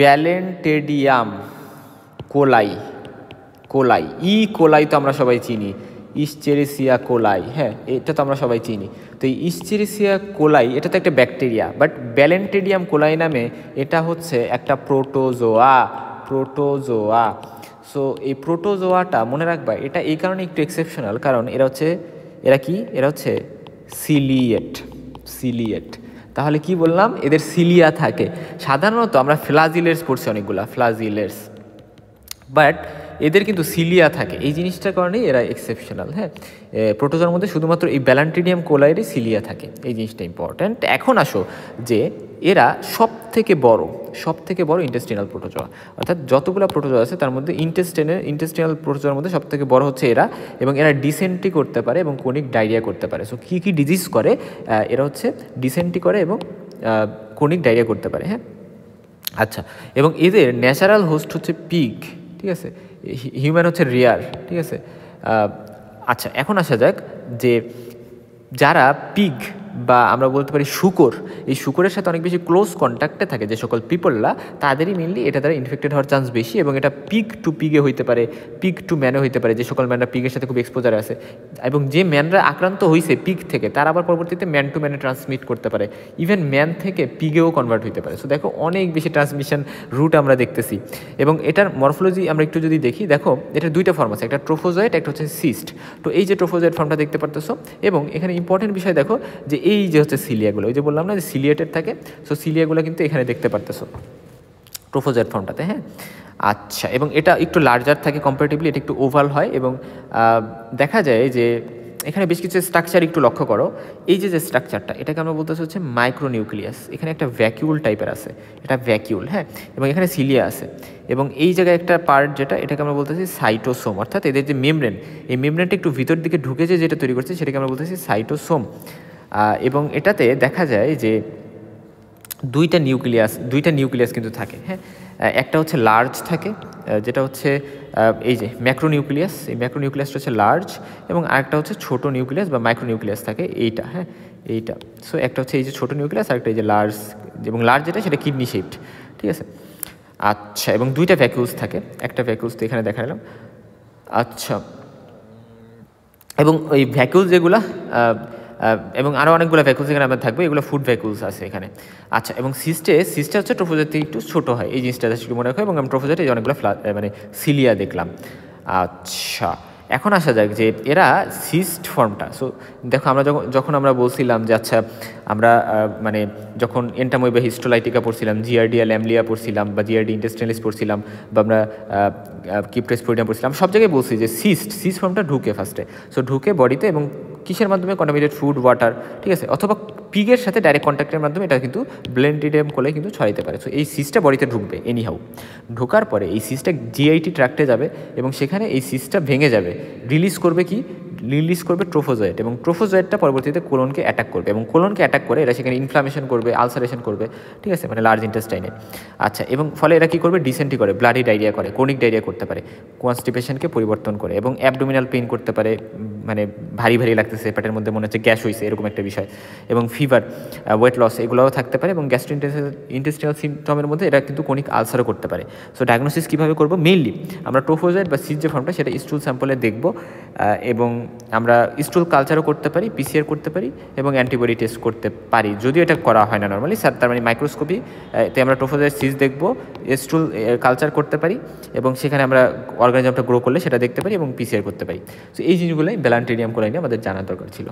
ব্যালেন্টেডিয়াম কোলাই, কোলাই কোলাই তো আমরা সবাই চিনি, ইশ্চেরিসিয়া কোলাই, হ্যাঁ এটা তো আমরা সবাই চিনি। তো এই ইশ্চেরিসিয়া কোলাই এটা তো একটা ব্যাকটেরিয়া, বাট ব্যালেন্টেডিয়াম কোলাই নামে এটা হচ্ছে একটা প্রোটোজোয়া, প্রোটোজোয়া। সো এই প্রোটোজোয়াটা মনে রাখবা, এটা এই কারণে একটু এক্সেপশনাল, কারণ এরা হচ্ছে সিলিয়েট, সিলিয়েট। তাহলে কি বললাম, এদের সিলিয়া থাকে। সাধারণত আমরা ফ্লাজিলেটস পড়ছি অনেকগুলা, ফ্লাজিলেটস, বাট এদের কিন্তু সিলিয়া থাকে, এই জিনিসটার কারণেই এরা এক্সেপশনাল। হ্যাঁ, প্রোটোজোয়ার মধ্যে শুধুমাত্র এই ব্যালেন্টেডিয়াম কোলাইয়েরই সিলিয়া থাকে, এই জিনিসটা ইম্পর্ট্যান্ট। এখন আসো যে এরা সব থেকে বড় ইন্টেস্টিনাল প্রোটোজোয়া, অর্থাৎ যতগুলো প্রোটোজোয়া আছে তার মধ্যে ইন্টেস্টিনাল প্রোটোজোয়ার মধ্যে সব থেকে বড় হচ্ছে এরা, এবং এরা ডিসেন্ট্রি করতে পারে এবং কোনিক ডায়রিয়া করতে পারে। সো কী কী ডিজিজ করে, এরা হচ্ছে ডিসেন্ট্রি করে এবং কোনিক ডায়রিয়া করতে পারে। হ্যাঁ, আচ্ছা, এবং এদের ন্যাচারাল হোস্ট হচ্ছে পিগ, ঠিক আছে, হিউম্যান হচ্ছে রেয়ার, ঠিক আছে। আচ্ছা, এখন আসা যাক যে যারা পিগ বা আমরা বলতে পারি শূকর, এই শূকরের সাথে অনেক বেশি ক্লোজ কন্ট্যাক্টে থাকে যে সকল পিপলরা, তাদেরই মেনলি এটা দ্বারা ইনফেক্টেড হওয়ার চান্স বেশি, এবং এটা পিগ টু পিগে হইতে পারে, পিগ টু ম্যানে হইতে পারে, যে সকল ম্যানরা পিগের সাথে খুব এক্সপোজার আছে, এবং যে ম্যানরা আক্রান্ত হয়েছে পিগ থেকে তারা আবার পরবর্তীতে ম্যান টু ম্যানে ট্রান্সমিট করতে পারে, ইভেন ম্যান থেকে পিগেও কনভার্ট হইতে পারে। সো দেখো অনেক বেশি ট্রান্সমিশন রুট আমরা দেখতেছি, এবং এটার মরফোলজি আমরা একটু যদি দেখি, দেখো এটার দুইটা ফর্ম আছে, একটা ট্রোফোজয়েড, একটা হচ্ছে সিস্ট। তো এই যে ট্রোফোজয়েড ফর্মটা দেখতে পারতেছো, এবং এখানে ইম্পর্টেন্ট বিষয় দেখো যে এই যে হচ্ছে সিলিয়াগুলো, ওই যে বললাম না যে সিলিয়েটেড থাকে, সো সিলিয়াগুলো কিন্তু এখানে দেখতে পারতেছো ট্রোফোজয়েড ফর্মটাতে। হ্যাঁ, আচ্ছা, এবং এটা একটু লার্জার থাকে কম্পারেটিভলি, এটা একটু ওভাল হয়, এবং দেখা যায় যে এখানে বেশ কিছু স্ট্রাকচার একটু লক্ষ্য করো। এই যে স্ট্রাকচারটা, এটাকে আমরা বলতেছি হচ্ছে মাইক্রোনিউক্লিয়াস। এখানে একটা ভ্যাকিউল টাইপের আছে, এটা ভ্যাকিউল। হ্যাঁ, এবং এখানে সিলিয়া আছে, এবং এই জায়গায় একটা পার্ট এটাকে আমরা বলতেছি সাইটোসোম, অর্থাৎ এদের যে মেমব্রেন, এই মেমব্রেনটা একটু ভিতর দিকে ঢুকে যেটা তৈরি করছে সেটাকে আমরা বলতেছি সাইটোসোম। এবং এটাতে দেখা যায় যে দুইটা নিউক্লিয়াস কিন্তু থাকে। হ্যাঁ, একটা হচ্ছে লার্জ থাকে, যেটা হচ্ছে এই যে ম্যাক্রোনিউক্লিয়াস, এই ম্যাক্রোনিউক্লিয়াসটা হচ্ছে লার্জ, এবং আরেকটা হচ্ছে ছোটো নিউক্লিয়াস বা মাইক্রোনিউক্লিয়াস থাকে, এইটা। হ্যাঁ, এইটা। সো একটা হচ্ছে এই যে ছোটো নিউক্লিয়াস, আরেকটা এই যে লার্জ, এবং লার্জ যেটা সেটা কিডনি শেপড, ঠিক আছে। আচ্ছা, এবং দুইটা ভ্যাকিউলস থাকে, একটা ভ্যাকিউলস তো এখানে দেখা গেলাম। আচ্ছা, এবং ওই ভ্যাকিউলস যেগুলা এবং আরও অনেকগুলো ভ্যাকুলস এখানে আমরা থাকবে, এগুলো ফুড ভ্যাকুলস আছে এখানে। আচ্ছা, এবং সিস্টে হচ্ছে ট্রোফোজয়েড থেকে একটু ছোটো হয়, এই জিনিসটা মনে রাখো, এবং আমরা ট্রোফোজয়েডে এই অনেকগুলো মানে সিলিয়া দেখলাম। আচ্ছা, এখন আসা যাক যে এরা সিস্ট ফর্মটা। সো দেখো আমরা যখন আমরা বলছিলাম যে আচ্ছা আমরা মানে যখন এন্টামোeba হিস্টোলাইটিকা পড়ছিলাম, জিয়ার্ডিয়া ল্যামলিয়া পড়ছিলাম, বা জিয়ার্ডি ইন্টেস্টিনালিস পড়ছিলাম, বা আমরা কিপ্টোস্পোরিডিয়াম পড়ছিলাম, সব জায়গায় বলছি যে সিস্ট ফর্মটা ঢুকে ফার্স্টে। সো ঢুকে বডিতে, এবং কিসের মাধ্যমে, কন্টামিনেটেড ফুড, ওয়াটার, ঠিক আছে, অথবা পিগের সাথে ডাইরেক্ট কন্ট্যাক্টের মাধ্যমে এটা কিন্তু ব্যালেন্টেডিয়াম কোলাই কিন্তু ছড়াইতে পারে। সো এই সিস্টটা বডিতে ঢুকবে এনিহাউ, ঢোকার পরে এই সিস্টটা জিআইটি ট্র্যাক্টে যাবে, এবং সেখানে এই সিস্টটা ভেঙে যাবে, রিলিজ করবে ট্রোফোজয়েড, এবং ট্রোফোজয়েডটা পরবর্তীতে কোলনকে অ্যাটাক করবে, এবং কোলনকে অ্যাটাক করে এরা সেখানে ইনফ্লামেশন করবে, আলসারেশন করবে, ঠিক আছে, মানে লার্জ ইন্টেস্টাইনে। আচ্ছা, এবং ফলে এরা কী করবে, ডিসেন্ট্রি করে, ব্লাডি ডায়রিয়া করে, কোনিক ডায়রিয়া করতে পারে, কনস্টিপেশনকে পরিবর্তন করে, এবং অ্যাবডোমিনাল পেইন করতে পারে, মানে ভারী লাগতেছে পেটের মধ্যে, মনে হচ্ছে গ্যাস হয়েছে, এরকম একটা বিষয়, এবং ফিভার, ওয়েট লস, এগুলোও থাকতে পারে, এবং গ্যাস্ট্রোইন্টেস্টাইনাল সিমটমের মধ্যে এরা কিন্তু কোনিক আলসারও করতে পারে। সো ডায়াগনোসিস কীভাবে করবো, মেইনলি আমরা ট্রোফোজয়েড বা সিস্ট যে ফর্মটা সেটা স্টুল স্যাম্পলে দেখব, এবং আমরা স্টুল কালচারও করতে পারি, পিসিআর করতে পারি, এবং অ্যান্টিবডি টেস্ট করতে পারি, যদিও এটা করা হয় না নর্মালি স্যার, তার মানে মাইক্রোস্কোপিতে আমরা ট্রোফোজয়েড সিস্ট দেখবো, স্টুল কালচার করতে পারি, এবং সেখানে আমরা অর্গানিজমটা গ্রো করলে সেটা দেখতে পারি, এবং পিসিআর করতে পারি। সো এই জিনিসগুলোই ব্যালেন্টেডিয়াম কোলাই নিয়ে আমাদের জানার দরকার ছিল।